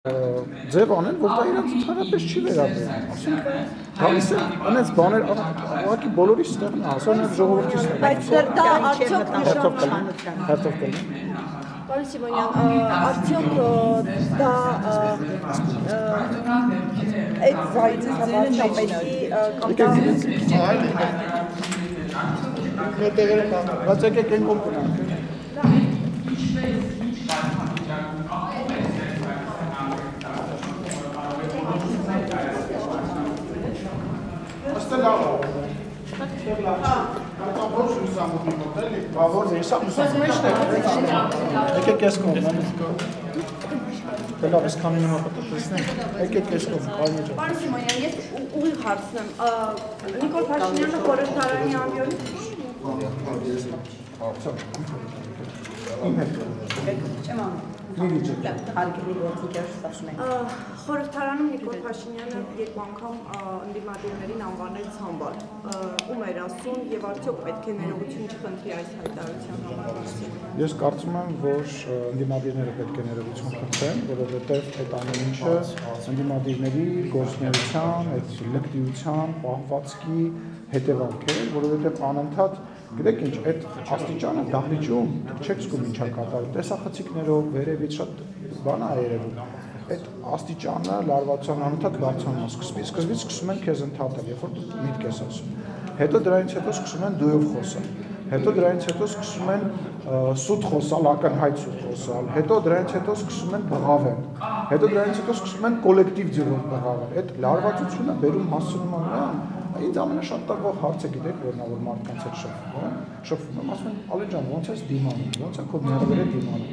ձև անեն, որ դա իրանց ընդհանրապես չի վերաբերում, ասենք գալիս են անենց բաներ, ուղղակի բոլորիս տեղն է, ասեն այդ ժողովրդի ստեղ։ Բայց դա արդյոք նշանակում Հերթով կլինի։ Պարոն Սիմոնյան, արդյոք դա այդ վայրի վարչապետի կամ Բայց եկեք են կոմ կնանք։ Աստեղ լավ է։ Աստեղ լավ է։ Կարծամ ոչ լուսամուտի մոտ էլի, բավոր լուսամուտի մեջն է։ Եկեք ես կողմ, Լավ, ես քանի նոմա պատտեսնենք, եկեք ես կողմ, պարոն Սիմոնյան, ես ուղիղ հարցնեմ, Նիկոլ Փաշինյանը խորհրդարանի ամբիոնի Խորհրդարանում Նիկոլ Փաշինյանը երկու անգամ ընդդիմադիրներին անվանեց համբար, ում էր ասում եւ արդյոք պետք է ներողություն չխնդրի այս հայտարարության համար։ Ես կարծում եմ, որ ընդդիմադիրները պետք է ներողություն խնդրեն, որովհետեւ այդ ամեն ինչը ընդդիմադիրների գործունեության, այդ լկտիության, պահվածքի հետևանք է, որովհետեւ անընդհատ գիտեք ինչ, այդ աստիճանը դահլիճում չեք զգում ինչա կատարում, տեսախցիկներով, վերևից շատ բան է երևում, այդ աստիճանը լարվածության անընդհատ բարձրանում է, սկզբից սկսում են քեզ ընդհատել, երբ որ դու միտք ես ասում, հետո դրանից հետո սկսում են դույով խոսալ, հետո դրանից հետո սկսում են սուտ խոսալ, ակնհայտ սուտ խոսալ, հետո դրանից հետո սկսում են բղավել, հետո դրանից հետո սկսում են կոլեկտիվ ձևով բղավել, այդ լարվածությունը բերում հասցնում է նրան, ինձ ամենաշատ տակվող հարց է գիտեք, որ նա որ մարդկանց հետ շփվում եմ, ասում են, Ալեն ջան, ոնց ես դիմանում, ոնց է քո ներվերը դիմանում,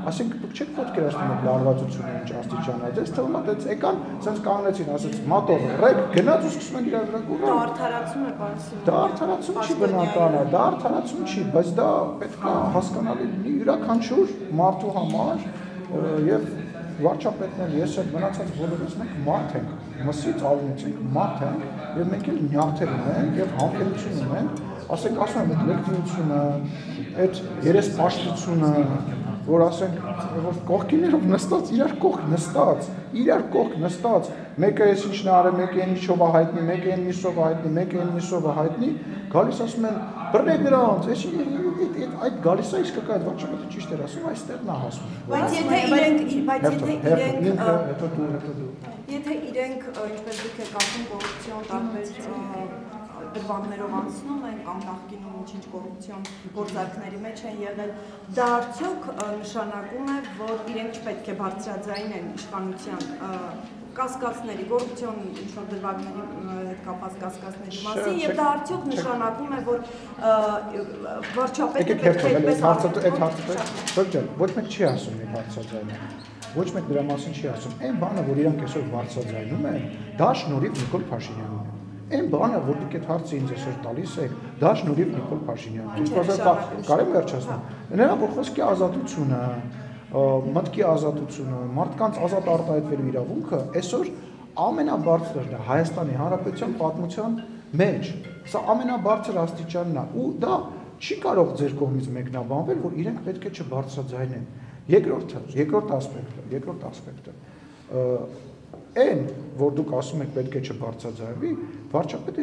ասենք դուք չեք պատկերացնում այդ լարվածությունը ինչ աստիճան է, դες թվում է դες եկան, սենց կանգնեցին, ասեց մատով ռեկ, գնաց ու սկսում են իրար վրա գուրալ։ Դա արդարացում է, պարոն Սիմոնյան։ Դա արդարացում չի բնական է, դա արդարացում չի, բայց դա պետք է հասկանալի լինի յուրաքանչյուր մարդու համար եւ վարչապետներ, ես այդ մնացած բոլորից մենք մարդ ենք, մսից ալունից ենք մարդ ենք եւ մենք էլ նյարդեր ունենք եւ համբերություն ունենք, ասենք ասում եմ այդ լեկտիությունը, այդ երեսպաշտությունը, որ ասենք որ կողքիներով նստած, իրար կողք նստած, մեկը էս ինչն է արել, մեկը այն ինչով է հայտնի, մեկը այն միսով է հայտնի, մեկը այն միսով է հայտնի, գալիս ասում են բռնեք նրանց, այդ գալիս է իսկական այդ վարչապետը ճիշտ էր ասում, այստեղն է հասնում։ Եթե իրենք, ինչպես դուք եք ասում, կոռուպցիոն տարբեր դրվագներով անցնում են կամ նախկինում ինչ-ինչ կոռուպցիոն գործարքների մեջ են եղել, դա արդյոք նշանակում է, որ իրենք չպետք է բարձրաձայնեն իշխանության կասկածների, կոռուպցիոն ինչ-որ դրվագների հետ կապված կասկածների մասին, եւ դա արդյոք նշանակում է, որ վարչապետը պետք է այդպես ոչ մեկ չի ասում մի բարձրաձայնեն, ոչ մեկ դրա մասին չի ասում, այն բանը, որ իրանք այսօր բարձրաձայնում են, դա շնորհիվ Նիկոլ Փաշինյանին է։ Այն բանը, որ դուք այդ հարցը ինձ այսօր տալիս եք, դա շնորհիվ Նիկոլ Փաշինյանին է։ Կարելի վերջացնել։ Նրա որ խոսքի ազատությունը, մտքի ազատությունը, մարդկանց ազատ արտահայտվելու իրավունքը այսօր ամենաբարձրն է Հայաստանի Հանրապետության պատմության մեջ։ Սա ամենաբարձր աստիճանն է ու դա չի կարող ձեր կողմից մեկնաբանվել, որ իրենք պետք է չբարձրաձայնեն։ Երկրորդ ասպեկտը։ Այն, որ դուք ասում եք պետք է չբարձրաձայնվի, վարչապետը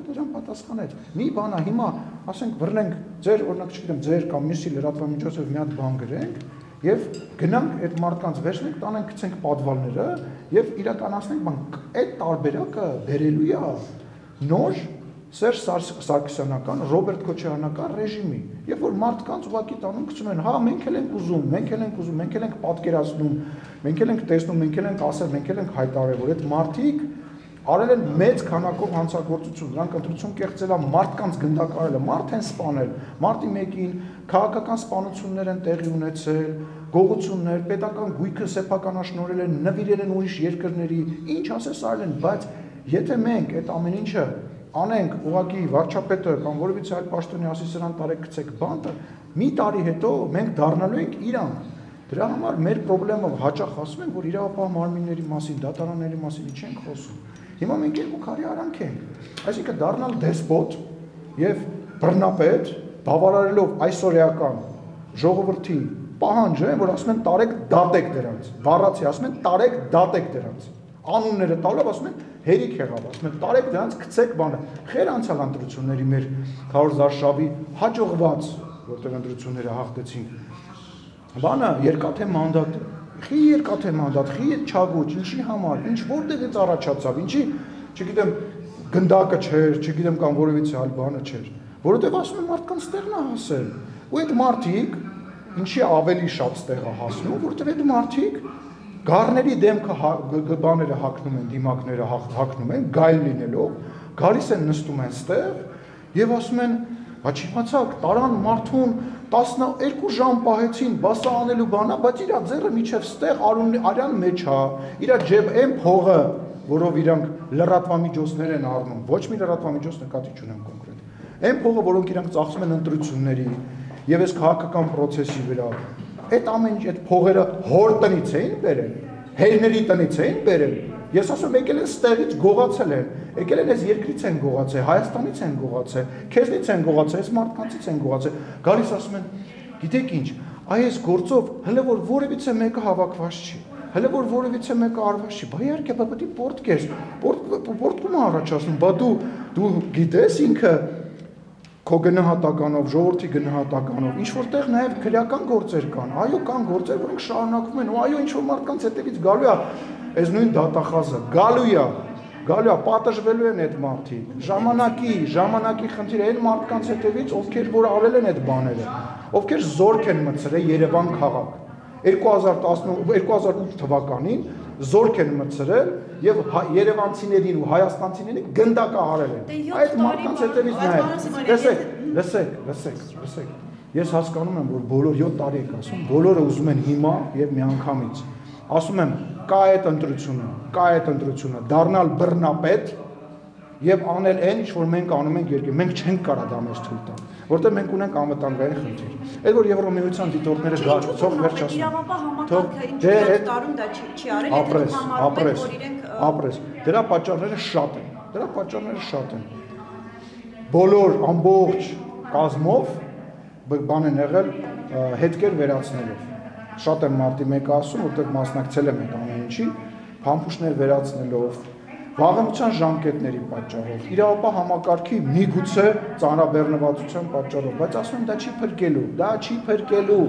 դրան պատասխանեց։ Մի բան է, հիմա ասենք բռնենք ձեր, օրինակ չգիտեմ, ձեր կամ մյուսի լրատվամիջոցով մի հատ բան գրենք եւ գնանք այդ մարդկանց վերցնենք, տանենք գցենք պատվալները եւ իրականացնենք բան։ Այդ տարբերակը բերելու է նոր Սերժ Սարգսյանական, Ռոբերտ Քոչարյանական ռեժիմի, երբ որ մարդկանց ուղղակի տանում գցում են, հա, մենք էլ ենք ուզում, մենք էլ ենք պատկերացնում, մենք էլ ենք տեսնում, մենք էլ ենք ասել, մենք էլ ենք հայտարարել, որ այդ մարդիկ արել են մեծ քանակով հանցագործություն, նրանք ընտրություն կեղծել են, մարդկանց գնդակարել են, մարդ են սպանել, մարտի 1-ին քաղաքական սպանություններ են տեղի ունեցել, գողություններ, պետական գույքը սեփականաշնորհել են, նվիրել են ուրիշ երկրների, ինչ ասես արել են, բայց եթե մենք այդ ամեն ինչը անենք ուղղակի վարչապետը կամ որևիցե այլ պաշտոնի ասի սրան տարեք գցեք բանտը, մի տարի հետո մենք դառնալու ենք Իրան։ Դրա համար մեր խնդրումը հաճախ ասում են, որ իրավապահ մարմինների մասին, դատարանների մասին չենք խոսում։ Հիմա մենք երկու քարի արանք ենք։ Այսինքն դառնալ դեսպոտ եւ բռնապետ, բավարարելով այսօրեական ժողովրդի պահանջ է, որ ասում են տարեք դատեք դրանց, բառացի ասում են տարեք դատեք դրանց, անունները տալով ասում են հերիք եղավ, ասում են տարեք դրանց գցեք բանը, խեր անցյալ ընտրությունների մեր Քարոզ Արշավի հաջողված, որտեղ ընտրությունները հաղթեցին, բանը երկաթե մանդատ, խի երկաթե մանդատ, խի չագոչ, ինչի համար, ինչ որտեղից առաջացավ, ինչի, չգիտեմ, գնդակը չէր, չգիտեմ կամ որևիցե այլ բանը չէր, որովհետև ասում են մարդկանց տեղն է հասել, ու այդ մարդիկ ինչի ավելի շատ ստեղ է հասնում, որովհետև այդ մարդիկ գառների դեմքը բաները հագնում են, դիմակները հագնում են, գայլ լինելով, գալիս են նստում են ստեղ եւ ասում են, «Բա չիմացաք, տարան մարդուն 12 ժամ պահեցին, բասա անելու բանա, բայց իր ձեռը միջև ստեղ արյան մեջ է, իր ջեբ այն փողը, որով իրանք լրատվամիջոցներ են առնում, ոչ մի լրատվամիջոց նկատի չունեմ կոնկրետ, այն փողը, որոնք իրանք ծախսում են ընտրությունների եւ այս քաղաքական process-ի վրա, այդ ամեն ինչ այդ փողերը հոր տնից էին բերել, հերների տնից էին բերել, ես ասում եկել են ստեղից գողացել են, եկել են այս երկրից են գողացել, Հայաստանից են գողացել, քեզնից են գողացել, այս մարդկանցից են գողացել, գալիս ասում են, գիտեք ինչ, այս գործով հələ որ որևիցե մեկը հավաքված չի, հələ որ որևիցե մեկը արված չի, բա իհարկե բա պետք է պորտկես, պորտկում առաջացնում, բա դու գիտես ինքը քո գնահատականով, ժողովրդի գնահատականով, ինչ որտեղ նաև քրեական գործեր կան, այո կան գործեր, որոնք շարունակվում են, ու այո ինչ որ մարդկանց հետևից գալու է այս նույն դատախազը, գալու է, պատժվելու են այդ մարդիկ, ժամանակի խնդիրը այն մարդկանց հետևից, ովքեր որ արել են այդ բաները, ովքեր զորք են մտցրել Երևան քաղաք, 2008 թվականին զորք են մտցրել եւ երևանցիներին ու հայաստանցիներին գնդակահարել են։ Այդ մարդկանց հետևից նայեք։ Լսեք։ Ես հասկանում եմ, որ բոլոր 7 տարի եք ասում, բոլորը ուզում են հիմա եւ միանգամից։ Ասում եմ, կա այդ ընտրությունը, դառնալ բռնապետ եւ անել այն, ինչ որ մենք անում ենք երկրի։ Մենք չենք կարա դա մեզ թույլ տալ, որտեղ մենք ունենք անվտանգային խնդիր։ Այդ որ Եվրոմիության դիտորդները ցող վերջացնում։ Իրավապահ համակարգը ինչ տարում դա չի արել, ապրես։ Դրա պատճառները շատ են։ Բոլոր ամբողջ կազմով բան են եղել հետքեր վերացնելով։ Շատ եմ մարտի մեկը ասում, որտեղ մասնակցել եմ այդ ամեն ինչի, փամփուշտներ վերացնելով, վաղեմության ժամկետների պատճառով, իրավապահ համակարգի միգուցե ծանրաբեռնվածության պատճառով, բայց ասում եմ դա չի փրկելու,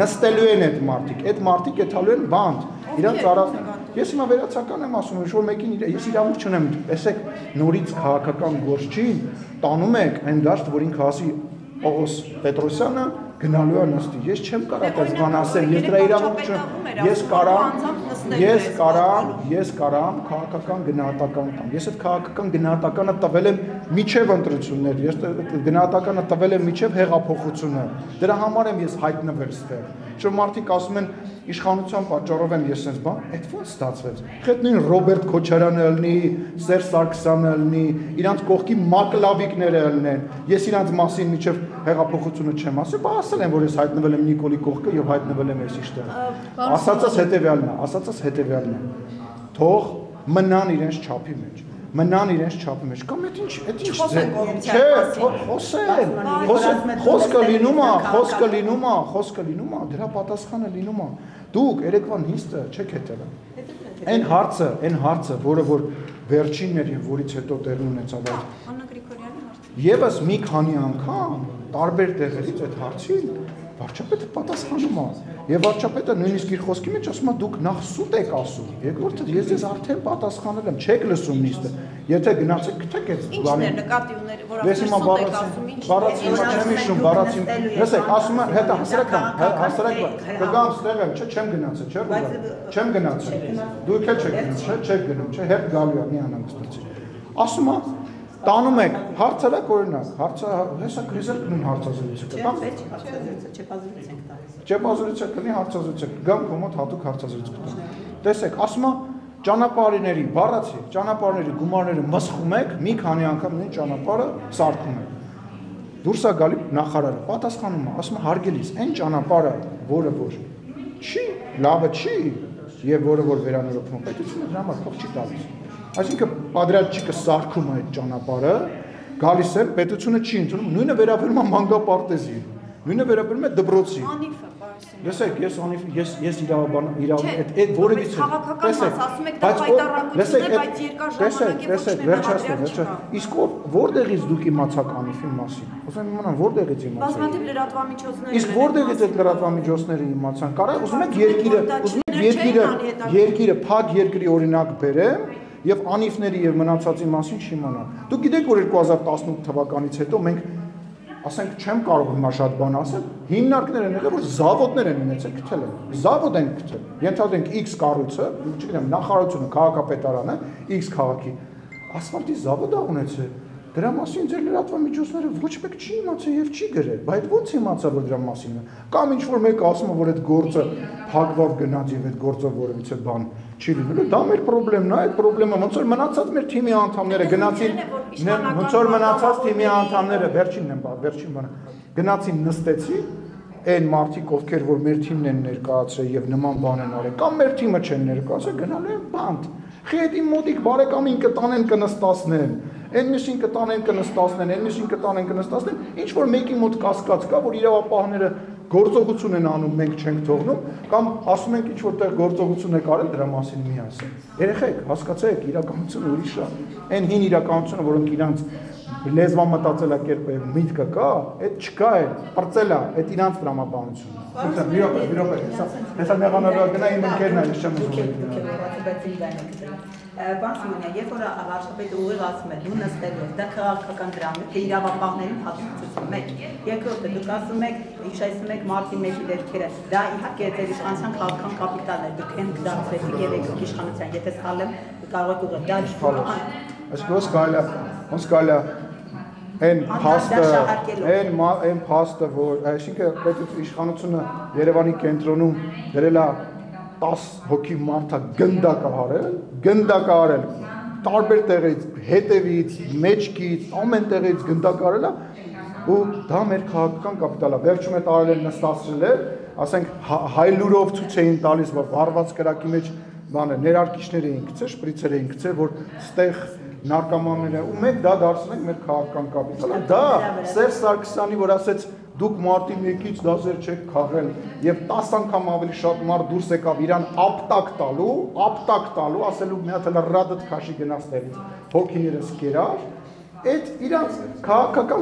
նստելու են այդ մարդիկ եթալու են բանդ, իրանց առածն, ես հիմա վերացական եմ ասում, ինչ որ մեկին ես իրավունք չունեմ, տեսեք, նորից քաղաքական գործ չի, տանում եք այն դաշտ, որ ինքը ասի Պողոս Պետրոսյանը գնալու է նստի, ես չեմ կարող այս բան ասել, ես դրա իրավունք չունեմ, ես կարամ քաղաքական գնահատական տամ, ես այդ քաղաքական գնահատականը տվել եմ միջև ընտրություններ, ես գնահատականը տվել եմ միջև հեղափոխությունը, դրա համար եմ ես հայտնվել ստեղ, որ մարդիկ ասում են իշխանության պատճառով եմ ես sense բան, այդ ո՞նց ստացվեց։ Այդ նույն Ռոբերտ Քոչարյանը ելնի, Սերժ Սարգսյանը ելնի, իրանց կողքի մակլավիկները ելնեն։ Ես իրանց մասին միջև հեղափոխությունը չեմ ասել, բա ասել եմ, որ ես հայտնվել եմ Նիկոլի կողքը եւ հայտնվել եմ ես իշտեղ։ Ասածս հետեւյալն է։ Թող մնան իրենց չափի մեջ։ Կամ այդ ինչ չէ, խոսքը լինում է, դրա պատասխանը լինում է։ Դուք երեկվա նիստը չեք հետևել։ Այն հարցը, որը որ վերջինն էր եւ որից հետո տեղի ունեցավ այդ Աննա Գրիգորյանի հարցը։ Եվս մի քանի անգամ տարբեր տեղերից այդ հարցին վարչապետը պատասխանում է։ Եվ վարչապետը նույնիսկ իր խոսքի մեջ ասում է դուք նախ սուտ եք ասում։ Երկրորդը ես ձեզ արդեն պատասխանել եմ, չեք լսում նիստը։ Եթե գնացեք գտեք այդ Ինչն է նկատի ուներ, որ ես հիմա բառացի չեմ հիշում, բառացի։ Լսեք, ասում է հետո հասարակ կգամ ստեղ եմ, չեմ գնացել, չէ՞։ Չեմ գնացել։ Դուք էլ չեք գնացել, չեք գնում, չէ՞, հետ գալու է մի անհանգստացի։ Ասում է տանում եք հարցերակ օրինակ, հեսա քրիզել կնուն հարցազրույցը կտամ։ Չեպազրույցը կնի հարցազրույցը, գամ քո մոտ հատուկ հարցազրույց կտամ։ Տեսեք, ասում է ճանապարհների, բառացի, ճանապարհների գումարները մսխում եք, մի քանի անգամ նույն ճանապարհը սարքում եք։ Դուրս է գալի նախարարը, պատասխանում է, ասում է հարգելիս, այն ճանապարհը, որը որ չի, լավը չի, եւ որը որ վերանորոգվում, պետությունը դրա համար փող չի տալիս։ Այսինքն պատրաստիչը սարքում է այդ ճանապարհը, գալիս է, պետությունը չի ընդունում, նույնը վերաբերում է մանկապարտեզին, նույնը վերաբերում է դպրոցին։ Անիֆը, Լսեք, ես իրավաբան այդ որևից քաղաքական մաս ասում եք դա հայտարարություն է, բայց երկար ժամանակ է վերջացնեմ։ Իսկ որտեղից դուք իմացաք Անիֆի մասին։ Ուզում եմ իմանալ որտեղից իմացաք։ Բազմաթիվ լրատվամիջոցներ։ Իսկ որտեղից այդ լրատվամիջոցները իմացան։ Կարա ուզում եք երկիրը փակ երկրի օրինակ բերեմ եւ Անիֆների եւ մնացածի մասին չիմանալ։ Դուք գիտեք, որ 2018 թվականից հետո մենք ասենք չեմ կարող հիմա շատ բան ասել, հիմնարկներ են եղել, որ զավոդներ են ունեցել, գտել են։ Զավոդ են գտել։ Ենթադրենք X կառույցը, չգիտեմ, նախարարությունը, քաղաքապետարանը, X քաղաքի ասֆալտի զավոդ ա ունեցել։ Դրա մասին ձեր լրատվամիջոցները ոչ մեկ չի իմացել եւ չի գրել, բայց ո՞նց իմացա, որ դրա մասին է։ Կամ ինչ որ մեկը ասում է, որ այդ գործը փակվավ գնաց եւ այդ գործը որևիցե բան չի լինելու, դա մեր խնդիրն է, այդ խնդիրը ոնց որ մնացած մեր թիմի անդամները գնացին, ոնց որ մնացած թիմի անդամները վերջին բանը գնացին նստեցին այն մարդիկ, ովքեր որ մեր թիմն են ներկայացրել եւ նման բան են արել, կամ մեր թիմը չեն ներկայացրել, գնալու են բանտ։ Խեդի մոտիկ բարեկամին կտանեն կնստացնեն, այն միշին կտանեն կնստացնեն, այն միշին կտանեն կնստացնեն, ինչ որ մեկի մոտ կասկած կա, որ իրավապահները գործողություն են անում, մենք չենք թողնում, կամ ասում ենք ինչ որտեղ գործողություն եք արել, դրա մասին մի ասեք։ Երեխեք, հասկացեք, իրականությունը ուրիշ է։ Այն հին իրականությունը, որոնք իրանց լեզվամտածելակերպը եւ միտքը կա, այդ չկա է, պրծել է, այդ իրանց տրամաբանությունն է։ Մի րոպե, հեսա մեղանալու գնա իմ ընկերն է, ես չեմ ուզում։ Բան Սիմոնյա, երբ որ վարչապետը ուղիղ ասում է դու նստելով, դա քաղաքական դրամ է, թե իրավապահներին հատուցություն մեկ։ Երկրորդը դուք ասում եք, հիշեցնում եք մարտի 1-ի դեպքերը, դա իհարկե ձեր իշխանության քաղաքական կապիտալն է, դուք հենց դարձրեցիք եւ եք իշխանության, եթե սխալ եմ, կարող եք ուղղել, դա իշխանության։ Ոնց կարելի է այն փաստը, որ այսինքն պետք է իշխանությունը Երևանի կենտրոնում դրել է 10 հոգի մարդա գնդակարել, տարբեր տեղից, հետևից, մեջքից, ամեն տեղից գնդակարել է, ու դա մեր քաղաքական կապիտալ է։ Վերջում է տարել են նստացրել է, ասենք հայլուրով ցույց էին տալիս, որ վառված կրակի մեջ բանը ներարկիչներ էին գցել, շպրիցեր էին գցել, որ ստեղ նարկոմանները ու մենք դա դարձնենք մեր քաղաքական կապիտալը։ Դա Սերժ Սարգսյանի, որ ասեց դուք մարտի 1-ից դասեր չեք քաղել եւ 10 անգամ ավելի շատ մարդ դուրս եկավ իրան ապտակ տալու, ասելու մի հատ լրադդ քաշի գնաց տեղից, հոգիներս կերար, այդ իրանց քաղաքական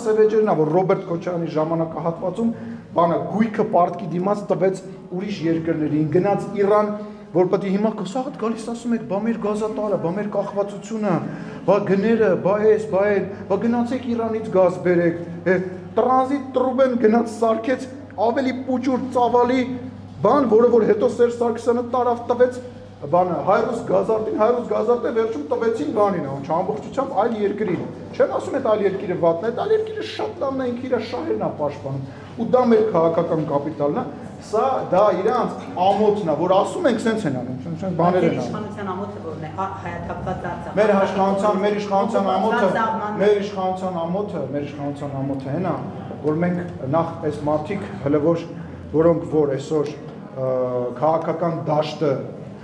սևեջերն է, որ Ռոբերտ Քոչարյանի ժամանակահատվածում բանը գույքը պարտքի դիմաց տվեց ուրիշ երկրներին, գնաց Իրան, որ պետք է հիմա կսաղդ գալիս ասում եք, բա մեր գազատարը, բա մեր կախվածությունը, բա գները, բա այս, բա այն, բա գնացեք Իրանից գազ բերեք, տրանզիտ տրուբեն գնաց սարքեց ավելի պուճուր ծավալի բան, որը որ հետո Սերժ Սարգսյանը տարավ տվեց բանը հայրուս գազարտին վերջում տվեցին բանին, ամբողջությամբ այլ երկրին։ Չեմ ասում այդ այլ երկիրը վատն է, այլ երկիրը շատ լավն է, ինքը իր շահերն է պաշտպանում, ու դա մեր քաղաքական կապիտալն է։ Սա դա իրանց ամոթն է, որ ասում ենք սենց են անում, բաներ են անում։ Իշխանության ամոթը որն է, հայաթափված Արցախ։ Մեր իշխանության ամոթը հենա, որ մենք նախ այս մարդիկ հələ որոնք որ այսօր քաղաքական դաշտը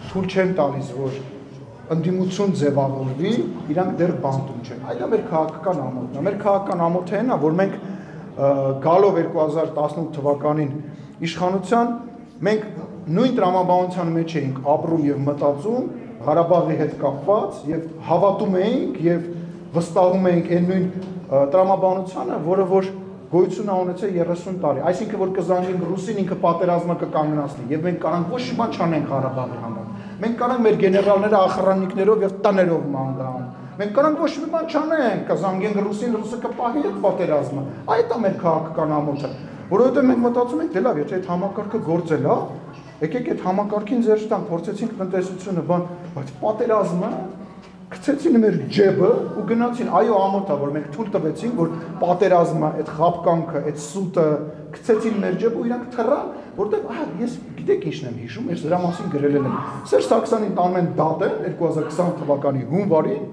թույլ չեն տալիս, որ ընդդիմություն ձևավորվի, իրանք դեռ բանտում չեն։ Այդ է մեր քաղաքական ամոթն է։ Մեր քաղաքական ամոթը հենա, որ մենք գալով 2018 թվականին իշխանության մենք նույն տրամաբանության մեջ էինք ապրում եւ մտածում Ղարաբաղի հետ կապված եւ հավատում էինք եւ վստահում էինք այն նույն տրամաբանությանը, որը որ գոյություն է ունեցել 30 տարի, այսինքն որ կզանգենք ռուսին ինքը պատերազմը կկանգնացնի եւ մենք կարանք ոչ մի բան չանենք Ղարաբաղի համար։ Մենք կարանք մեր գեներալները ախրանիկներով եւ տաներով ման գան։ Մենք կարանք ոչ մի բան չանենք, կզանգենք ռուսին, ռուսը կպահի այդ պատերազմը։ Այդ է մեր քաղաքական ամոթը, որովհետեւ մենք մտածում ենք, դե լավ, եթե այդ համակարգը գործել է, եկեք այդ համակարգին ձեռք տանք, փորձեցինք տնտեսությունը, բան, բայց պատերազմը գցեցին մեր ջեբը ու գնացին, այո, ամոթ է, որ մենք թույլ տվեցինք, որ պատերազմը, այդ խապկանքը, այդ սուտը գցեցին մեր ջեբը ու իրանք թռան, որտեղ ես գիտեք ինչն եմ հիշում, ես դրա մասին գրել եմ։ Սերժ Սարգսյանին տանում են դատեն 2020 թվականի հունվարին,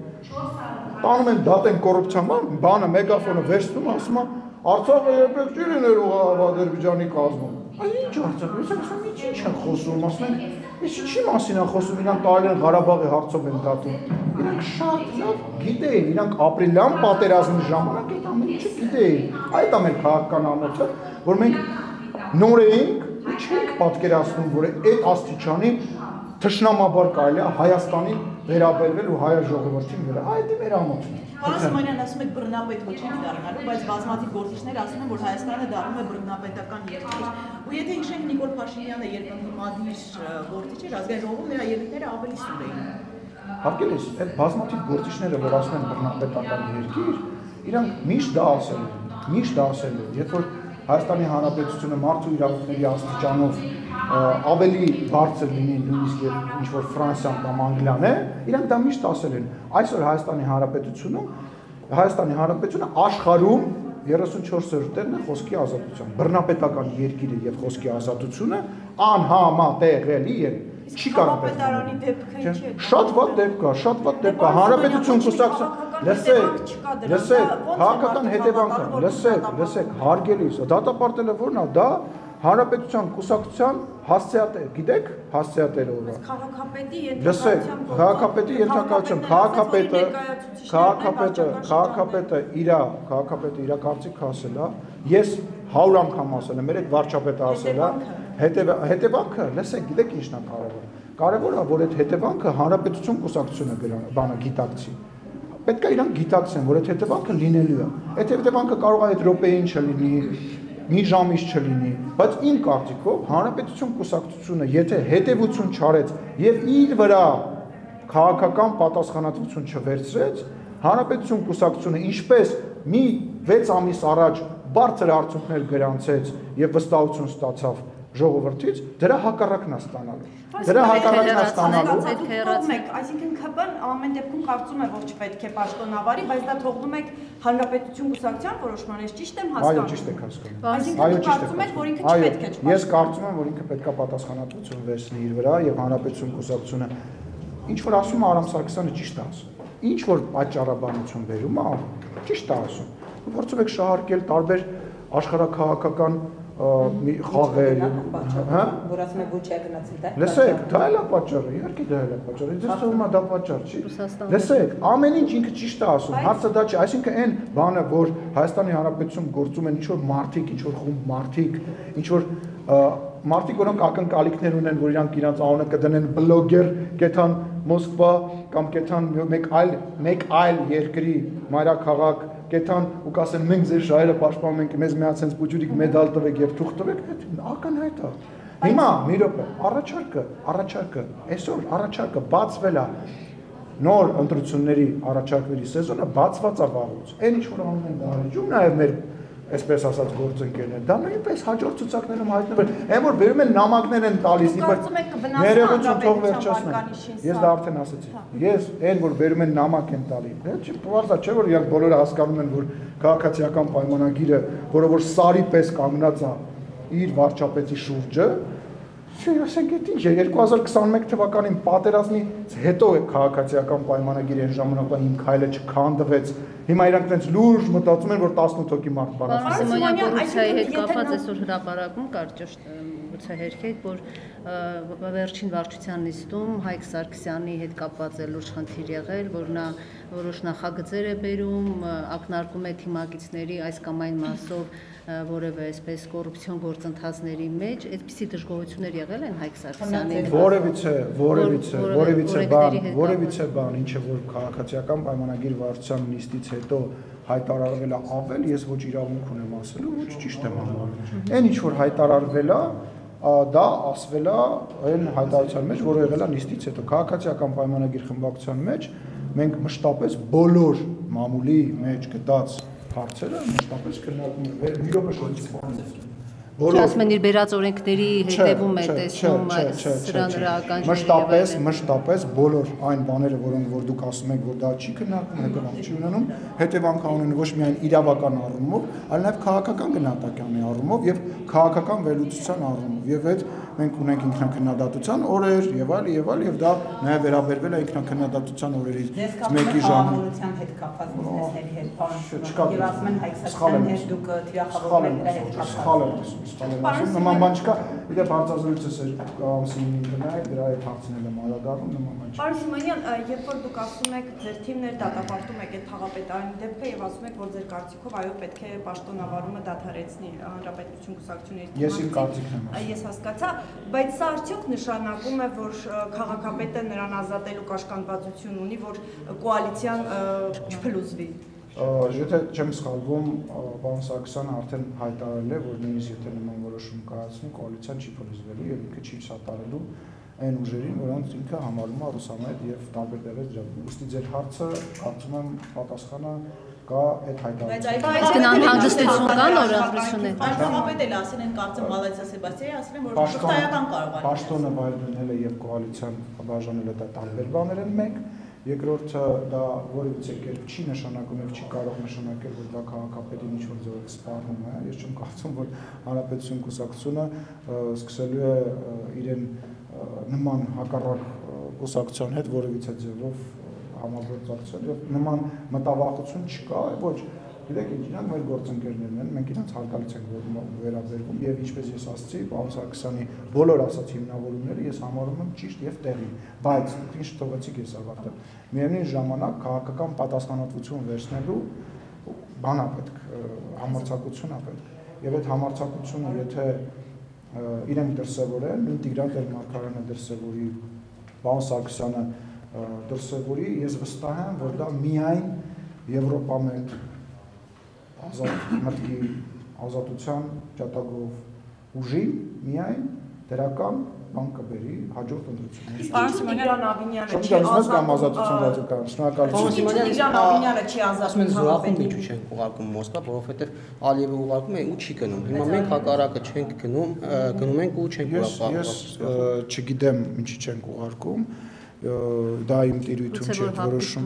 տանում են դատեն կոռուպցիան, բանը մեգաֆոնը վերցնում, ասում է Արցախը երբեք չի լինելու Ադրբեջանի կազմում։ Ինչ Արցախը, ես ասում եմ, ինչ են խոսում, ասում են, ես ինչի մասին են խոսում, իրանք տարել են Ղարաբաղի հարցով են դատում։ Իրանք շատ լավ գիտեին, իրանք ապրիլյան պատերազմի ժամանակ այդ ամեն ինչը գիտեին։ Այդ է մեր քաղաքական ամոթը, որ մենք նոր էինք, չենք պատկերացնում, որ այդ աստիճանի թշնամաբար կարելի է Հայաստանին վերաբերվել ու հայ ժողովրդին վրա։ Այդ է մեր ամոթն։ Պարոն Սիմոնյան, ասում եք բռնապետ ոչ չենք դառնալու, բայց բազմաթիվ գործիչներ ասում են, որ Հայաստանը դառնում է բռնապետական երկիր։ Ու եթե հիշենք Նիկոլ Փաշինյանը երբ ընդդիմադիր գործիչ էր, ազգային ժողովում նրա ելույթները ավելի սուր էին։ Հարգելի, այդ բազմաթիվ գործիչները, որ ասում են բռնապետական երկիր, իրանք միշտ դա ասել են, երբ որ Հայաստանի Հանրապետությունը մարդու իրավունքների աստիճանով ավելի բարձր լինի նույնիսկ ինչ որ Ֆրանսիան կամ Անգլիան է, իրանք դա միշտ ասել են։ Այսօր Հայաստանի Հանրապետությունը աշխարհում 34-րդ տեղն է խոսքի ազատության։ Բռնապետական երկիրը եւ խոսքի ազատությունը անհամատեղելի են։ Չի կարող պետարանի դեպքը ինչ է։ Շատ վատ դեպք կա, Հանրապետություն կուսակցություն, լսեք, քաղաքական հետևանքը, լսեք, հարգելիս, դատապարտելը որն է, դա Հանրապետության կուսակցության հասցեատեր, գիտեք, հասցեատերը ով է։ Քաղաքապետի ենթակայություն, քաղաքապետը իր կարծիքը ասել է, ես 100 անգամ ասել եմ, մեր այդ վարչապետը ասել է, հետևանքը, լսեք, գիտեք ինչն է կարևոր։ Կարևորը է, որ այդ հետևանքը Հանրապետություն կուսակցությունը բանը գիտակցի։ Պետք է իրանք գիտակցեն, որ այդ հետևանքը լինելու է։ Այդ հետևանքը կարող է այդ րոպեին չլինի, մի ժամից չլինի, բայց իմ կարծիքով Հանրապետություն կուսակցությունը, եթե հետևություն չարեց եւ իր վրա քաղաքական պատասխանատվություն չվերցրեց, Հանրապետություն կուսակցությունը ինչպես մի 6 ամիս առաջ բարձր արդյունքներ գրանցեց եւ վստահություն ստացավ ժողովրդից, դրա հակառակն է ստանալու։ Այսինքն ԿՊ-ն ամեն դեպքում կարծում է, որ չպետք է պաշտոնավարի, բայց դա թողնում եք Հանրապետություն կուսակցության որոշման, ես ճիշտ եմ հասկանում։ Այո, ճիշտ եք հասկանում։ Այսինքն կարծում եք, որ ինքը չպետք է չպաշտոնավարի։ Ես կարծում եմ, որ ինքը պետք է պատասխանատվություն վերցնի իր վրա եւ Հանրապետություն կուսակցությունը ինչ որ ասում է Արամ Սարգսյանը ճիշտ է ասում։ Ինչ որ պատճառաբանություն բերում է, ճիշտ է ասում։ Փորձում եք շահարկել տարբեր աշխարհակաղակական խաղեր, հա, որ ասում եք ոչ է գնացել դա։ Լսեք, դա էլ է պատճառը, իհարկե դա էլ է պատճառը։ Ձեզ թվում է դա պատճառ չի։ Լսեք, ամեն ինչ ինքը ճիշտ է ասում, հարցը դա չի, այսինքն այն բանը, որ Հայաստանի Հանրապետություն գործում են ինչ-որ մարդիկ, ինչ-որ խումբ մարդիկ, ինչ-որ մարդիկ, որոնք ակնկալիքներ ունեն, որ իրանք անունը կդնեն բլոգեր, կեթան Մոսկվա կամ կեթան մեկ այլ երկրի մայրաքաղաք, կեթան ու կասեն մենք ձեր շահերը պաշտպանում ենք, մեզ միացենց պուջուրիկ մեդալ տվեք եւ թուղթ տվեք, ակնհայտ է։ Հիմա մի րոպե, առաջարկը, այսօր առաջարկը բացվել է, նոր ընտրությունների առաջարկների սեզոնը բացված է վաղուց։ Այն ինչ որ անում են Դարեջում, նաեւ մեր այսպես ասած գործընկերներ, դա նույնպես հաջորդ ցուցակներում հայտնվել։ Այն որ բերում են նամակներ են տալիս, ներողություն թող վերջացնեմ։ Ես դա արդեն ասացի։ Ես այն որ բերում են նամակ են տալի։ Չէ, բարձր չէ որ իրանք բոլորը հասկանում են, որ քաղաքացիական պայմանագիրը, որը որ սարի պես կանգնած է իր վարչապետի շուրջը, ասենք ինչ է 2021 թվականին պատերազմից հետո է քաղաքացիական պայմանագիրը այն ժամանակվա իմ քայլը չքանդվեց։ Հիմա իրանք տենց լուրջ մտածում են, որ 18 հոգի մարդ բանասան։ Սիմոնյան կոռուպցիայի հետ կապված այսօր հրապարակում կար ճիշտ գուցե հերքեք, որ վերջին վարչության նիստում Հայկ Սարգսյանի հետ կապված է լուրջ խնդիր եղել, որ նա որոշ նախագծեր է բերում, ակնարկում է թիմակիցների այս կամ այն մասով որևէ այսպես կոռուպցիոն գործընթացների մեջ, այդպիսի դժգոհություններ եղել են Հայկ Սարգսյանին։ Որևիցե բան, ինչը որ քաղաքացիական պայմանագիր վարչության նիստից հետո հայտարարվել է ավել, ես ոչ իրավունք ունեմ ասելու, ոչ ճիշտ եմ անում։ Այն ինչ որ հայտարարվել է, դա ասվել է այն հայտարարության մեջ, որը եղել է նիստից հետո քաղաքացիական պայմանագիր խմբակցության մեջ մենք մշտապես բոլոր մամուլի մեջ գտած հարցերը մշտապես քննարկում են։ Մի րոպե շնորհիվ։ Ասում են իր բերած օրենքների հետևում է տեսնում սրանրականների մշտապես բոլոր այն բաները, որոնք որ դուք ասում եք, որ դա չի քննարկում, հետևանք չի ունենում, հետևանք ունեն ոչ միայն իրավական առումով, այլ նաև քաղաքական գնահատականի առումով եւ քաղաքական վերլուծության առումով։ Եվ այդ մենք ունենք ինքնակնդատության օրեր եւ այլ դա նաեւ վերաբերվել է ինքնակնդատության օրերից մեկի ժամանակ հետ կապված բիզնեսների հետ բան եւ ասում են հայկական հետ դուք թիրախավորում եք դրա հետ կապված նման բան չկա իդեպ հարցազրույցս էր ամսին գնայք դրա հետ հարցնել եմ անդրադառնում նման բան չկա Պարոն Սիմոնյան, երբ որ դուք ասում եք ձեր թիմներ դատապարտում եք այդ խաղապետարանի դեպքը եւ ասում եք որ ձեր կարծիքով այո պետք է պաշտոնավարումը դադարեցնի հանրապետություն կուսակցությունների Ես իմ կարծիքն եմ Ես հասկացա, բայց սա արդյոք նշանակում է, որ քաղաքապետը նրան ազատելու կաշկանդվածություն ունի, որ կոալիցիան չփլուզվի։ Եթե չեմ սխալվում, պարոն Սարգսյանը արդեն հայտարարել է, որ նույնիսկ եթե նման որոշում կայացնի, կոալիցիան չի փլուզվելու եւ ինքը չի սատարելու այն ուժերին, որոնց ինքը համարում է ռուսամետ եւ տարբեր տեղերից ջրում։ Ուստի ձեր հարցը կարծում եմ պատասխանը կա այդ հայտարարությունը։ Բայց գնան հանգստություն կան օրենսդրություններ։ Քաղաքապետը էլ ասել են կարծեմ Մալացիա Սեբաստիանի ասել են որ հսկայական կարող է։ Պաշտոնը վայր դնել է եւ կոալիցիան բաժանել է դա տարբեր բաներ են մեկ։ Երկրորդը դա որևիցե կերպ չի նշանակում եւ չի կարող նշանակել որ դա քաղաքապետին ինչ-որ ձևով սպառնում է։ Ես չեմ կարծում որ Հանրապետություն կուսակցությունը սկսելու է իրեն նման հակառակ կուսակցության հետ որևիցե ձևով համագործակցել եւ նման մտավախություն չկա, ոչ գիտեք իրանք մեր գործընկերներն են, մենք իրանք հարգալից ենք վերաբերվում եւ ինչպես ես ասացի, պարոն Սարգսյանի բոլոր ասած հիմնավորումները ես համարում եմ ճիշտ եւ տեղի, բայց ինչ թողեցիք ես ավարտել։ Միևնույն ժամանակ քաղաքական պատասխանատվություն վերցնելու բան է պետք, համարձակություն է պետք։ Եվ այդ համարձակությունը եթե իրենք դրսևորեն, նույն Տիգրան Տեր-Մարգարյանը դրսևորի, պարոն Սարգսյանը դրսևորի, ես վստահ եմ, որ դա միայն Եվրոպամետ մտքի ազատության ճատագով ուժի միայն դրական բան կբերի հաջորդ ընտրություններին։ Պարոն Սիմոնյան Ավինյանը չի ազատում քաղաքապետին։ Ինչու չեն ուղարկում Մոսկվա, որովհետև Ալիևը ուղարկում է ու չի գնում։ Հիմա մենք հակառակը չենք գնում, գնում ենք ու չենք ուղարկում։ Ես չգիտեմ ինչի չենք ուղարկում։ Դա իմ տիրույթում չէ որոշում։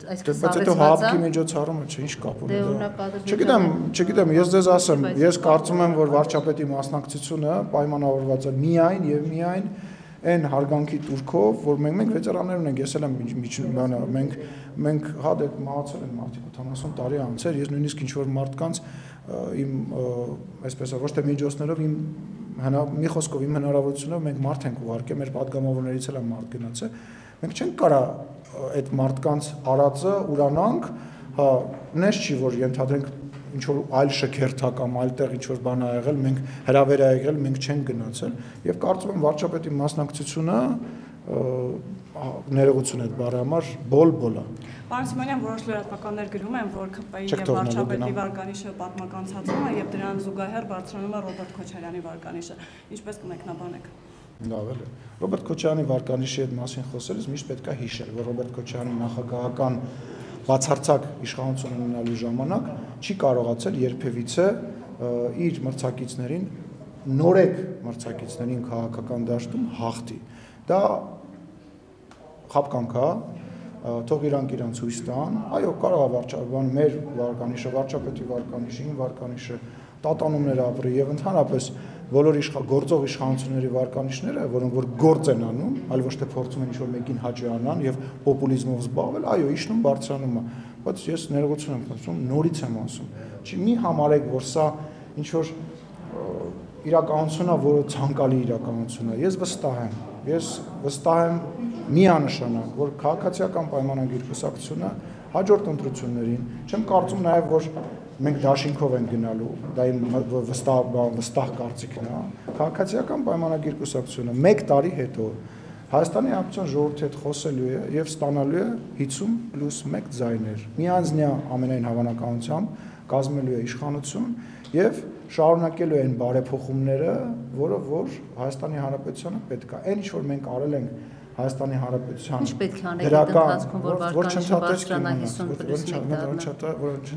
Բայց հետո հապկի միջոցառումը չէ, ինչ կապ ունի։ Չգիտեմ, ես ձեզ ասեմ, ես կարծում եմ, որ վարչապետի մասնակցությունը պայմանավորված է միայն եւ միայն այն հարգանքի տուրքով, որ մենք վետերաններ ունենք, ես էլ եմ բանը, մենք հատ այդ մահացել են մարդիկ 80 տարի անց էր, ես նույնիսկ ինչ որ մարդկանց իմ այսպես ոչ թե միջոցներով իմ մի խոսքով իմ հնարավորությունով մենք մարդ ենք ուղարկել, մեր падգամավորներից էլ մարդ գնացել, մենք չենք կարա այդ մարդկանց արածը ուրանանք, հա, նես չի որ ենթադրենք ինչ որ այլ շքերթա կամ այլտեղ ինչ որ բան ա եղել, մենք հրավեր ա եղել, մենք չենք գնացել եւ կարծում եմ վարչապետի մասնակցությունը ներողություն այդ բառի համար բոլ է։ Պարոն Սիմոնյան, որոշ լրատվականներ գրում են, որ ԿՊ-ի եւ վարչապետի վարկանիշը պատմականացվում է եւ դրան զուգահեռ բարձրանում է Ռոբերտ Քոչարյանի վարկանիշը։ Ինչպես կմեկնաբանեք։ Լավ է։ Ռոբերտ Քոչարյանի վարկանիշի հետ մասին խոսելիս միշտ պետք է հիշել, որ Ռոբերտ Քոչարյանի նախագահական բացարձակ իշխանություն ունենալու ժամանակ չի կարողացել երբևիցե իր մրցակիցներին նորեկ մրցակիցներին քաղաքական դաշտում հաղթի։ Դա խապկանք է, թող իրանք ցույց տան, այո, կարող է վարչապետը մեր վարկանիշը, վարչապետի վարկանիշը, իմ վարկանիշը տատանումներ ապրի եւ ընդհանրապես բոլոր գործող իշխանությունների վարկանիշները, որոնք որ գործ են անում, այլ ոչ թե փորձում են ինչ-որ մեկին հաջողանան եւ պոպուլիզմով զբաղվել, այո, իջնում բարձրանում է, բայց ես ներողություն եմ խնդրում, նորից եմ ասում, մի համարեք, որ սա ինչ-որ իրականություն է, որը ցանկալի իրականություն է, ես վստահ եմ միանշանակ, որ քաղաքացիական պայմանագիր կուսակցությունը հաջորդ ընտրություններին, չեմ կարծում նաեւ, որ մենք դաշինքով ենք գնալու, դա իմ վստահ կարծիքն է, քաղաքացիական պայմանագիր կուսակցությունը 1 տարի հետո Հայաստանի Հանրապետության ժողովրդի հետ խոսելու է եւ ստանալու է 50+1 ձայներ։ Միանձնյա ամենայն հավանականությամբ կազմելու է իշխանություն եւ շարունակելու են բարեփոխումները, որը որ Հայաստանի Հանրապետությանը պետք է։ Այն ինչ որ մենք արել ենք Հայաստանի Հանրապետության Ինչ պետք է անեք այդ ընթացքում, որ վարկանիշը բարձրանա 50+1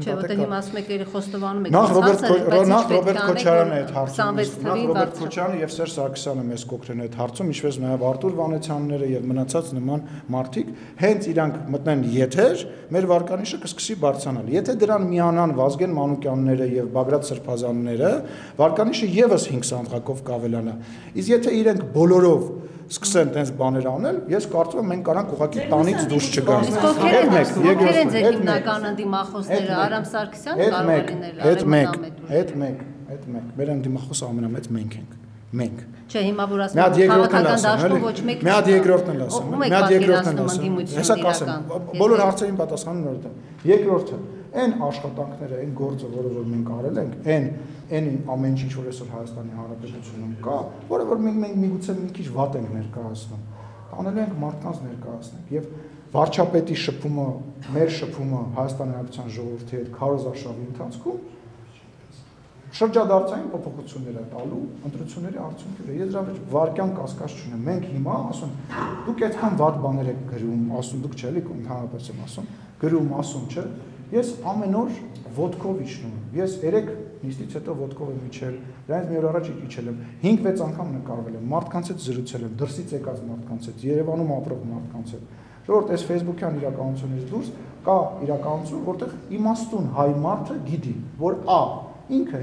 Չէ, որտեղ հիմա ասում եք երի խոստովանում եք։ Նախ Ռոբերտ Քոչարյանը այդ հարցում, նախ Ռոբերտ Քոչարյանը եւ Սերժ Սարգսյանը մեզ կօգնեն այդ հարցում, ինչպես նաեւ Արտուր Վանեցյանները եւ մնացած նման մարդիկ, հենց իրանք մտնեն եթեր, մեր վարկանիշը կսկսի բարձրանալ։ Եթե դրան միանան Վազգեն Մանուկյանները եւ Բագրատ Սրբազանները, վարկանիշը եւս 5 սանդղակով կավելանա։ Իսկ եթե իրենք բոլորով սկսեն տենց բաներ անել, ես կարծում եմ մենք կարանք ուղղակի տանից դուրս չգանք։ Ովքեր են ձեր հիմնական ընդդիմախոսները, Արամ Սարգսյանը կարող է լինել, Այդ մեր ընդդիմախոսը ամենամեծ մենք ենք։ Մենք։ Չէ, հիմա որ ասում եմ քաղաքական դաշտում ոչ մեկ։ Մի հատ երկրորդն էլ ասեմ։ Մի հատ երկրորդն էլ ասեմ։ Հեսա կասեմ, բոլոր հարցերին պատասխանում եմ որտեղ։ Երկրորդը, այն աշխատանքները, այն գործը, որը մենք արել ենք, այն ամեն ինչ որ այսօր Հայաստանի Հանրապետությունում կա, որը որ մենք միգուցե մի քիչ վատ ենք ներկայացնում, անելու ենք մարդկանց ներկայացնենք եւ վարչապետի շփումը, մեր շփումը Հայաստանի Հանրապետության ժողովրդի հետ քարոզարշավի ընթացքում շրջադարձային փոփոխություններ է տալու ընտրությունների արդյունքները։ Ես դրա մեջ վարկյան կասկած չունեմ։ Մենք հիմա ասում դուք այդքան վատ բաներ եք գրում, ասում դուք չէ՞ եք ընդհանրապես եմ ասում, գրում ասում չէ։ Ես ամեն օր ոդկով իջնում եմ։ Ես 3 նիստից հետո ոդկով եմ իջել, դրանից մի օր առաջ իջել եմ 5-6 անգամ նկարվել եմ, մարդկանց հետ զրուցել եմ, դրսից եկած մարդկանց հետ, Երևանում ապրող մարդկանց հետ։ Ժողովուրդ, այս Facebook-յան իրականությունից դուրս կա իրականություն, որտեղ իմաստուն հայ մարդը գիտի, որ ինքը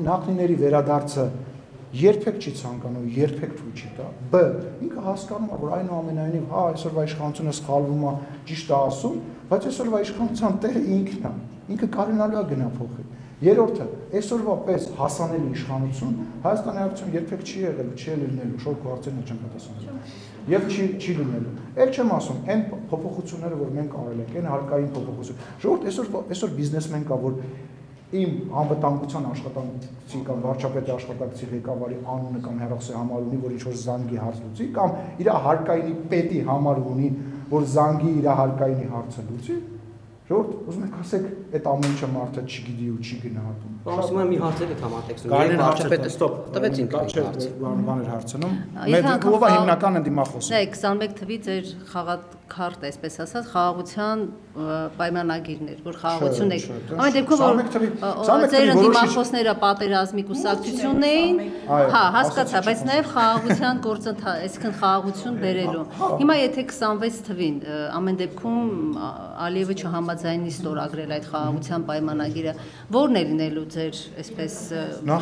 նախնիների վերադարձը երբեք չի ցանկանում, երբեք թույլ չի տա։ Բ. Ինքը հասկանում է, որ այնուամենայնիվ, այսօրվա իշխանությունը սխալվում է, ճիշտ է ասում, բայց այսօրվա իշխանության տեղը ինքն է։ Ինքը կարողանալու է գնա փոխել։ Երրորդը, այսօրվա պես հասանելի իշխանություն Հայաստանի Հանրապետությունում երբեք չի եղել, չի լինելու, շոկ հարցերն չեն պատասխանել։ Եվ չի լինելու։ Էլ չեմ ասում, այն փոփոխությունները, որ մենք արել ենք, այն հարկային փոփոխություն։ Ժողովուրդ, այսօր բիզնեսմեն կա, որ իմ անվտանգության աշխատանքի կամ վարչապետի աշխատակցի ղեկավարի անունը կամ հեռախոսի համար ունի, որ ինչ-որ զանգի հարց լուծի, կամ իր հարկայինի պետի համար ունի, որ զանգի իր հարկայինի հարցը լուծի, ժողովուրդ, ուզում եք ասեք, այդ ամեն ինչը մարդը չգիտի ու չի գնահատում։ Ասում եմ մի հարցեր եք համատեքստում։ Վարչապետը ստոպ, տվեցին բաներ հարցնում։ Մենք ով է հիմնական ընդդիմախոսը։ Դե 21 թվի ձեր խաղաքարտ, այսպես ասած, խաղաղության պայմանագիրներ, որ խաղաղություն եք։ Ամեն դեպքում որ ձեր ընդդիմախոսները պատերազմի կուսակցությունն էին, հա, հասկացա, բայց նաև խաղաղության գործընթաց, այսինքն խաղաղություն բերելու։ Հիմա եթե 26 թվին ամեն դեպքում Ալիևը չհամաձայնի ստորագրել այդ խաղաղության պայմանագիրը, ո՞րն է լինելու ձեր այսպես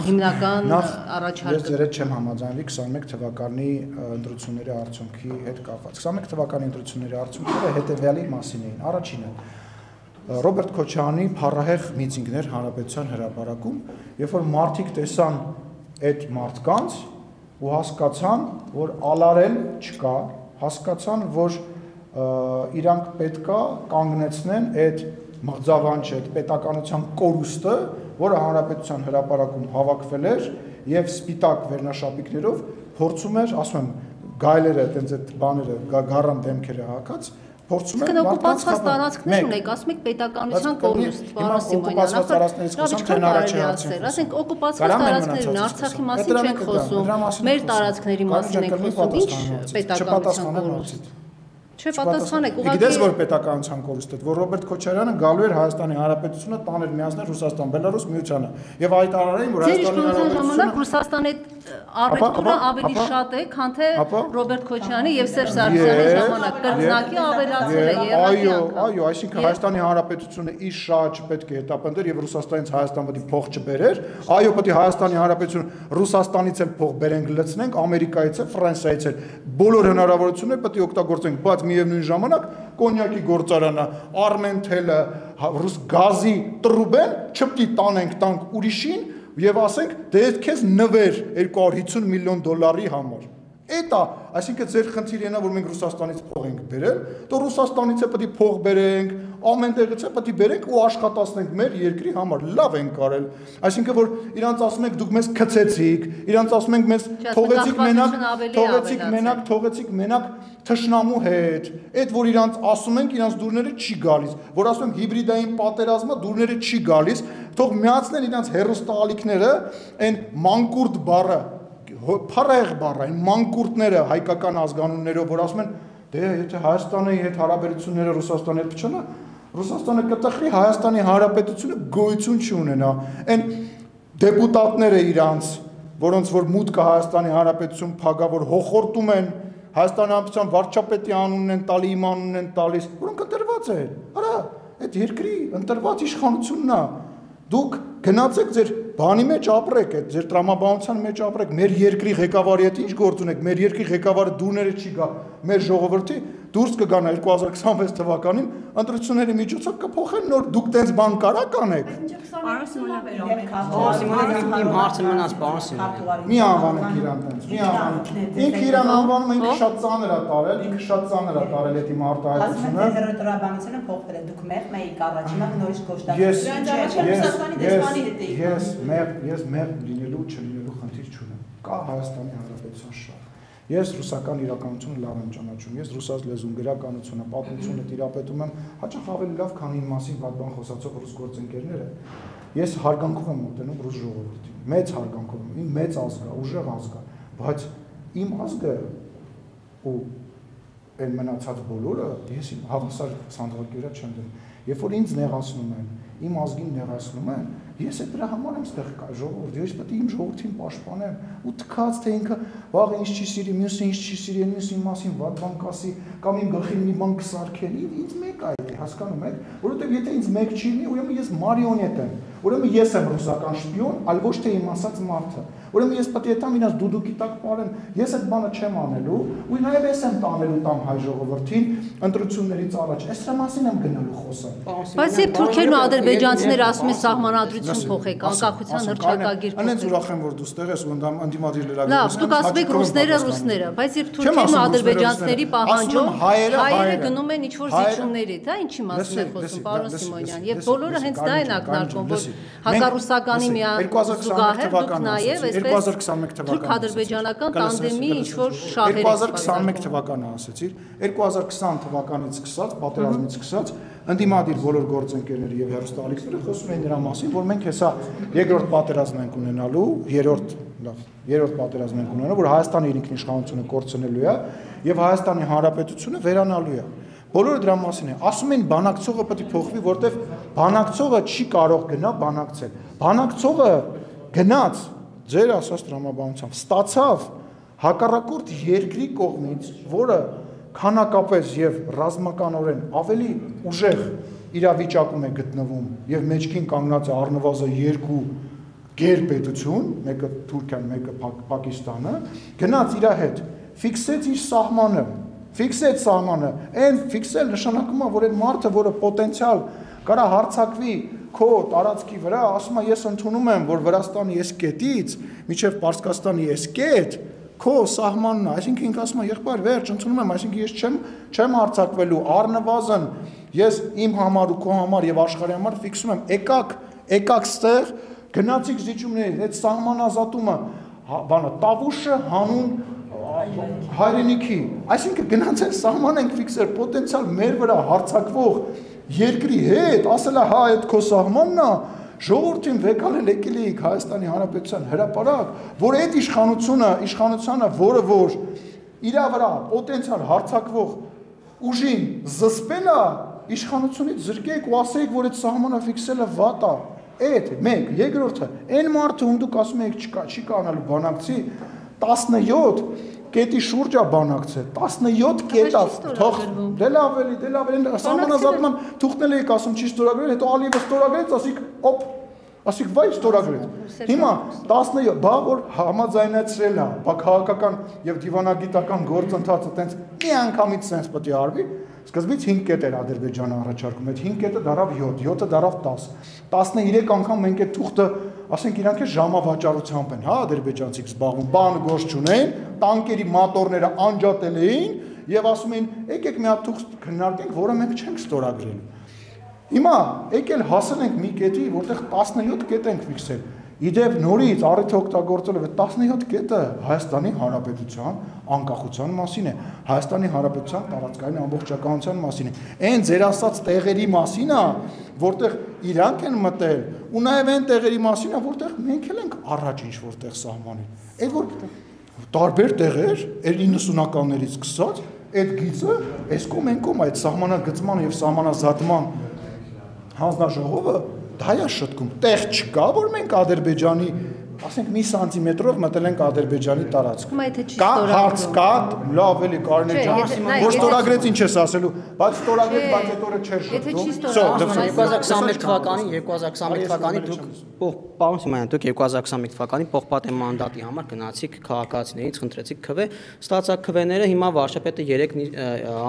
հիմնական առաջարկը։ Ես ձեր հետ չեմ համաձայնվի 21 թվականի ընտրությունների արդյունքի հետ կապված։ 21 թվականի ընտրությունների արդյունքները հետևյալի մասին էին։ Առաջինը Ռոբերտ Քոչարյանի փառահեղ միցինգներ Հանրապետության հրապարակում, երբ որ մարդիկ տեսան այդ մարդկանց ու հասկացան, որ ալարել չկա, հասկացան, որ իրանք պետքա կանգնեցնեն այդ մղձավանջը, այդ պետականության կորուստը, որը Հանրապետության հրապարակում հավաքվել էր եւ սպիտակ վերնաշապիկներով փորձում էր, ասում եմ, գայլերը, այտենց այդ բաները, գառան դեմքերը հակած, փորձում են օկուպացված տարածքներ ունեք, ասում եք պետականության կորուստ, պարոն Սիմոնյան, ասենք օկուպացված տարածքներն Արցախի մասին չենք խոսում, մեր տարածքների մասին ենք խոսում, ինչ պետականության կորուստ։ Չէ, պատասխանեք, ուղղակի գիտես որ պետականության կորուստը, որ Ռոբերտ Քոչարյանը գալու էր Հայաստանի Հանրապետությունը տաներ միացնել Ռուսաստան, Բելարուս միությանը եւ այդ արարային որ Հայաստանի Հանրապետությունը Ռուսաստանի առևտուրը ավելի շատ է, քան թե Ռոբերտ Քոչարյանի եւ Սերժ Սարգսյանի ժամանակ կրկնակի ավելացել է եղել։ Այո, այսինքն Հայաստանի Հանրապետությունը իր շահը չպետք է հետապնդեր եւ Ռուսաստանից Հայաստան պետք է փող չբերեր։ Այո, պետք է Հայաստանի Հանրապետությունը Ռուսաստանից էլ փող բերենք լցնենք, Ամերիկայից էլ, Ֆրանսիայից էլ բոլոր հնարավորությունները պետք է օգտագործենք, բայց միևնույն ժամանակ կոնյակի գործարանը, Արմենթելը, ռուս գազի տրուբեն չպետք է տանք ուրիշին եւ ասենք դե քեզ նվեր 250 միլիոն դոլարի համար։ Էտա, այսինքն ձեր խնդիրն է որ մենք Ռուսաստանից փող ենք բերել, դու Ռուսաստանից է պետք է փող բերենք, ամեն տեղից է պետք է բերենք ու աշխատացնենք մեր երկրի համար։ Լավ ենք արել։ Այսինքն որ իրանց ասում եք դուք մեզ քցեցիք, իրանց ասում ենք մեզ թողեցիք մենակ թշնամու հետ։ Այդ որ իրանց ասում ենք իրանց դուրները չի գալիս, որ ասում եմ հիբրիդային պատերազմը դուրները չի գալիս, թող միացնեն իրանց հերոստալիկները, այն մանկուրտ բառը փառահեղ բառ այն մանկուրտները հայկական ազգանուններով, որ ասում են, դե եթե Հայաստանի հետ հարաբերությունները Ռուսաստանի հետ փչանա, Ռուսաստանը կտխրի, Հայաստանի Հանրապետությունը գոյություն չունենա։ Այն դեպուտատները իրանց, որոնց որ մուտքը Հայաստանի Հանրապետություն փագա, որ հոխորտում են Հայաստանի Հանրապետության վարչապետի անունն են տալի, իմ անունն են տալիս, որոնք ընտրված են։ Արա, այդ երկրի ընտրված իշխանությունն է։ Դուք գնացեք ձեր բանի մեջ ապրեք, այդ ձեր տրամաբանության մեջ ապրեք, մեր երկրի ղեկավարի հետ ինչ գործ ունեք, մեր երկրի ղեկավարը դուները չի գա, մեր ժողովրդի դուրս կգանա 2026 թվականին, ընտրությունների միջոցով կփոխեն նոր դուք տենց բան կարակ անեք։ Իմ հարցը մնաց, պարոն Սիմոնյան։ Մի անվանեք իրան տենց, մի անվանեք։ Ինքը իրան անվանում է, ինքը շատ ծանր է տարել, ինքը շատ ծանր է տարել այդ իմ արտահայտությունը։ Հերոտրաբանությունը փոխվել է, դուք մեղմ եք առաջին մեղ նորից Ես մեղմ լինելու չլինելու խնդիր չունեմ։ Կա Հայաստանի Հանրապետության շահ։ Ես ռուսական իրականությունը լավ եմ ճանաչում, ես ռուսաց լեզուն, գրականությունը, պատմությունը տիրապետում եմ, հաճախ ավելի լավ, քան իմ մասին վատ բան խոսացող ռուս գործընկերները։ Ես հարգանքով եմ մոտենում ռուս ժողովրդին, մեծ հարգանքով, իմ մեծ ազգ է, ուժեղ ազգ է, բայց իմ ազգը ու այն մնացած բոլորը ես իմ հավասար սանդղակի վրա չեմ դնում։ Երբ որ ինձ նեղացնում են, իմ ազգին նեղացնում են, ես այդ դրա համար եմ ստեղ ժողովուրդ, ես պետք է իմ ժողովրդին պաշտպանեմ ու թքած թե ինքը վաղը ինձ չի սիրի, մյուսը ինձ չի սիրի, մյուսը իմ մասին վատ բան կասի կամ իմ գլխին մի բան կսարքեն, ինձ մեկ է այդ, հասկանում եք, որովհետև եթե ինձ մեկ չի լինի, ուրեմն ես մարիոնետ եմ, ուրեմն ես եմ ռուսական շպիոն, այլ ոչ թե իմ ասած մարդը։ Ուրեմն ես պետք է տամ իրաց դուդուկի տակ պարեմ, ես այդ բանը չեմ անելու, ու նաև ես եմ տանելու տամ հայ ժողովրդին ընտրություններից առաջ։ Այս դրա մասին եմ գնալու խոսալ։ Բայց երբ թուրքերն ու ադրբեջանցիները ասում են սահմանադրություն փոխեք, անկախության հռչակագիր փոխեք։ Անենց ուրախ եմ, որ դու ստեղ ես ու ընդդիմադիր լրագրող։ Լավ, դուք ասում եք ռուսները, բայց երբ թուրքերն ու ադրբեջանցիների պահանջով հայերը գնում են ինչ-որ զիջումների, դա ինչի մասին է խոսում, պարոն Սիմոնյան, եւ բոլորը հենց դա են ակնարկում, որ հակառուսականի զուգահեռ դուք նաեւ այսպես թուրք-ադրբեջանական տանդեմի ինչ-որ շահեր 2021 թվականը ասեցիր, 2020 թվականից սկսած, պատերազմից սկսած ընդդիմադիր բոլոր գործընկերները եւ հեռուստաալիքները խոսում են դրա մասին, որ մենք հեսա երկրորդ պատերազմն ենք ունենալու, երրորդ պատերազմն ենք ունենալու, որ Հայաստանի իր ինքնիշխանությունը կորցնելու է եւ Հայաստանի Հանրապետությունը վերանալու է։ Բոլորը դրա մասին է։ Ասում են բանակցողը պետք է փոխվի, որտեվ բանակցողը չի կարող գնա բանակցել։ Բանակցողը գնաց ձեր ասած տրամաբանությամբ ստացավ հակառակորդ երկրի կողմից, որը քանակապես եւ ռազմականորեն ավելի ուժեղ իրավիճակում է գտնվում եւ մեջքին կանգնած է առնվազն երկու գերպետություն, մեկը Թուրքիան, մեկը Պակիստանը, գնաց իր հետ, ֆիքսեց իր սահմանը, ֆիքսեց սահմանը, այն ֆիքսել նշանակում է, որ այն մարդը, որը պոտենցիալ կարա հարձակվի քո տարածքի վրա, ասում է ես ընդունում եմ, որ Վրաստանի այս կետից մինչև Պարսկաստանի այս կետ քո սահմանն է, այսինքն ինքը ասում է եղբայր վերջ ընդունում եմ, այսինքն ես չեմ հարձակվելու, առնվազն ես իմ համար ու քո համար եւ աշխարհի համար ֆիքսում եմ, եկակ ստեղ գնացիք զիջումների, այդ սահմանազատումը, բանը տավուշը հանուն հայրենիքի, այսինքն գնացել սահման ենք ֆիքսել պոտենցիալ մեր վրա հարձակվող երկրի հետ, ասել է հա այդ քո սահմանն է, ժողովրդին վեկալել եկել էիք Հայաստանի Հանրապետության հրապարակ, որ այդ իշխանությունը, որը որ իր վրա պոտենցիալ հարձակվող ուժին զսպել է, իշխանությունից զրկեք ու ասեիք, որ այդ սահմանը ֆիքսելը վատ է, այդ մեկ, երկրորդը, այն մարդը, ում դուք ասում եք չի կանալու բանակցի, 17 կետի շուրջ է բանակցել, 17 կետա, թող, դե լավ էլի, սահմանազատման թուղթնել էիք ասում չի ստորագրել, հետո Ալիևը ստորագրեց, ասիք վայ ստորագրեց, հիմա 17, բա որ համաձայնեցրել է, բա քաղաքական և դիվանագիտական գործընթացը տենց մի անգամից սենց պետք է արվի, սկզբից 5 կետ էր Ադրբեջանը առաջարկում, այդ 5 կետը դարավ 7, 7-ը դարավ 10, 13 անգամ մենք այդ թուղթը, ասենք իրանք է ժամավաճառությամբ են, հա, ադրբեջանցիք զբաղվում, բան գործ չունեն, տանկերի մատորները անջատել էին եւ ասում էին, եկեք մի հատ թուղթ քննարկենք, որը մենք չենք ստորագրել։ Հիմա եկել հասել ենք մի կետի, որտեղ 17 կետ ենք ֆիքսել։ Իդեպ նորից առիթ օգտագործելով այդ 17 կետը Հայաստանի Հանրապետության անկախության մասին է, Հայաստանի Հանրապետության տարածքային ամբողջականության մասին է, այն ձեր ասած տեղերի մասին է, որտեղ իրանք են մտել, ու նաև այն տեղերի մասին է, որտեղ մենք էլ ենք առաջ ինչ որտեղ սահմանել։ Այդ որ տարբեր տեղեր, այդ 90-ականներից սկսած, այդ գիծը, այս կոմ այդ սահմանագծման եւ սահմանազատման հանձնաժողովը դա է շտկում։ Տեղ չկա, որ մենք Ադրբեջանի ասենք մի սանտիմետրով մտել ենք Ադրբեջանի տարածք։ Կա հարց կա, լավ էլի Կարինե ջան, որ ստորագրեց ինչ ես ասելու, բայց ստորագրեց, բայց այդ օրը չէր շփվում։ 2021 թվականին դուք պարոն Սիմոնյան, դուք 2021 թվականին պողպատե մանդատի համար գնացիք քաղաքացիներից, խնդրեցիք քվե, ստացակ քվեները հիմա վարչապետը 3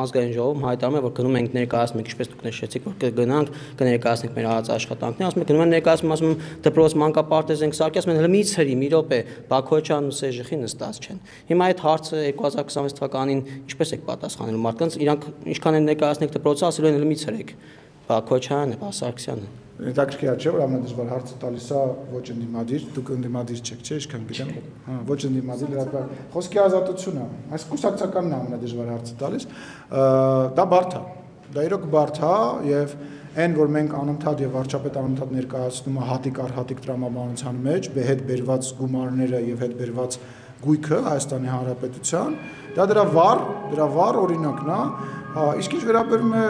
ազգային ժողովում հայտարարում է, որ գնում ենք ներկայացնում ենք, ինչպես դուք նշեցիք, որ կգնանք, կներկայացնենք մեր արած աշխատանքները, ասում եք գնում են ներկայացնում, ասում են դպրոց մանկապարտեզ ենք սարքի, ասում են հələ մի ցրի, մի րոպե, Բաքոյանն ու Սեժիխին նստած չեն։ Հիմա այդ հարցը 2026 թվականին ինչպես եք պատասխանելու մարդկանց, իրանք ինչքան են ներկայացնեք դպրոցը, ասելու են հələ մի ցրեք, Բաքոյանը, Սարգսյանը։ Հետաքրքիր չէ, որ ամենադժվար հարցը տալիս է ոչ ընդդիմադիր, դուք ընդդիմադիր չեք, չէ՞, ինչքան գիտեմ։ Հա, ոչ ընդդիմադիր լրատվական խոսքի ազատությունն է, այս կուսակցականն է ամենադժվար հարցը տալիս։ Դա բարդ է։ Դա իրոք բարդ է եւ այն, որ մենք անընդհատ եւ վարչապետը անընդհատ ներկայացնում է հատիկ առ հատիկ տրամաբանության մեջ, հետ բերված գումարները եւ հետ բերված գույքը Հայաստանի Հանրապետության, դա դրա վառ օրինակն է։ Իսկ ինչ վերաբերում է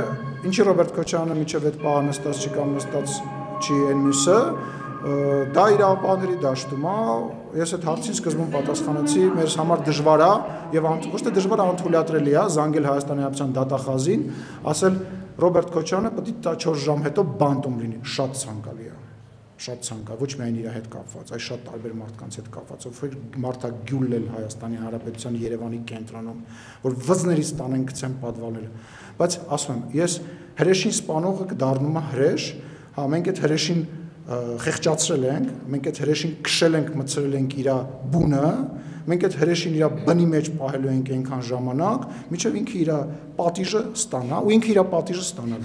ինչի Ռոբերտ Քոչարյանը միջև այդ պահը նստած չի կամ նստած չի այն մյուսը, դա իրավապահների դաշտում է, ես այդ հարցին սկզբում պատասխանեցի, մեր համար դժվար է եւ ոչ թե դժվար է, անթույլատրելի է զանգել Հայաստանի Հանրապետության դատախազին, ասել Ռոբերտ Քոչարյանը պետք է 4 ժամ հետո բանտում լինի, շատ ցանկալի է, շատ ցանկալի, ոչ միայն իր հետ կապված, այլ շատ տարբեր մարդկանց հետ կապված, ով մարդա գյուլել Հայաստանի Հանրապետության Երևանի կենտրոնում, որ վզներից տանեն գցեն պատվալները, բայց ասում եմ, ես հրեշին սպանողը կդառնում է հրեշ, հա մենք այդ հրեշին խեղճացրել ենք, մենք այդ հրեշին քշել ենք, մցրել ենք իր բունը, մենք այդ հրեշին իր բնի մեջ պահելու ենք այնքան ժամանակ, մինչև ինքը իր պատիժը ստանա ու ինքը իր պատիժը ստանա։